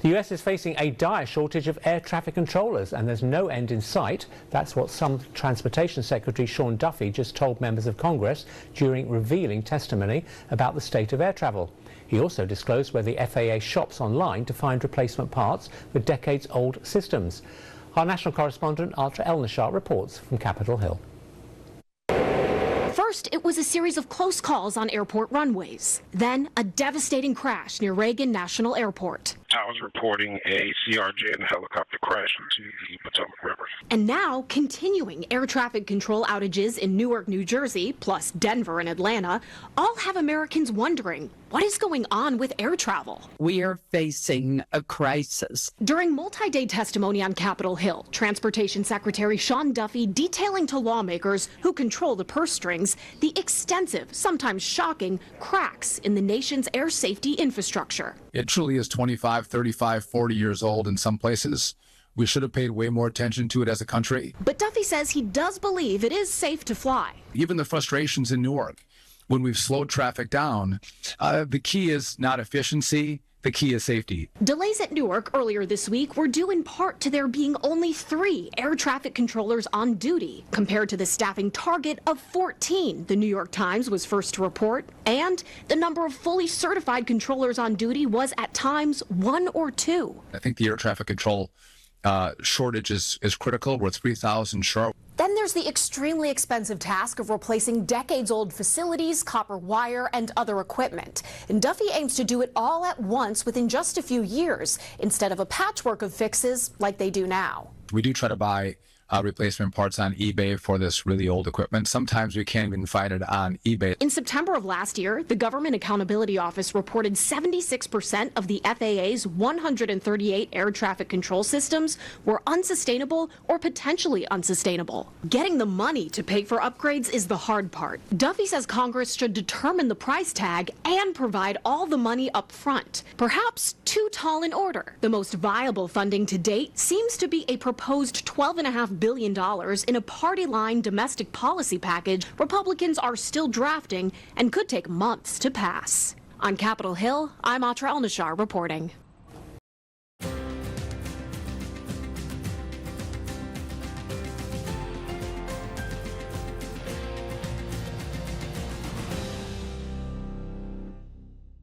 The US is facing a dire shortage of air traffic controllers, and there's no end in sight. That's what some Transportation Secretary Sean Duffy just told members of Congress during revealing testimony about the state of air travel. He also disclosed where the FAA shops online to find replacement parts for decades-old systems. Our national correspondent, Atra El-Nashar, reports from Capitol Hill. First, it was a series of close calls on airport runways. Then, a devastating crash near Reagan National Airport. Towers reporting a CRJ and a helicopter crash into the Potomac River. And now, continuing air traffic control outages in Newark, New Jersey, plus Denver and Atlanta, all have Americans wondering, what is going on with air travel? We are facing a crisis. During multi-day testimony on Capitol Hill, Transportation Secretary Sean Duffy detailing to lawmakers who control the purse strings the extensive, sometimes shocking, cracks in the nation's air safety infrastructure. It truly is 25, 35, 40 years old in some places. We should have paid way more attention to it as a country. But Duffy says he does believe it is safe to fly. Even the frustrations in Newark, when we've slowed traffic down, the key is not efficiency, the key is safety. Delays at Newark earlier this week were due in part to there being only 3 air traffic controllers on duty, compared to the staffing target of 14 the New York Times was first to report. And the number of fully certified controllers on duty was at times 1 or 2. I think the air traffic control shortage is critical. We're 3,000 short. Then there's the extremely expensive task of replacing decades-old facilities, copper wire, and other equipment. And Duffy aims to do it all at once within just a few years, instead of a patchwork of fixes like they do now. We do try to buy replacement parts on eBay for this really old equipment. Sometimes we can't even find it on eBay. In September of last year, the Government Accountability Office reported 76% of the FAA's 138 air traffic control systems were unsustainable or potentially unsustainable. Getting the money to pay for upgrades is the hard part. Duffy says Congress should determine the price tag and provide all the money up front. Perhaps too tall an order. The most viable funding to date seems to be a proposed $12.5 billion in a party-line domestic policy package Republicans are still drafting and could take months to pass. On Capitol Hill, I'm Atra El-Nashar reporting.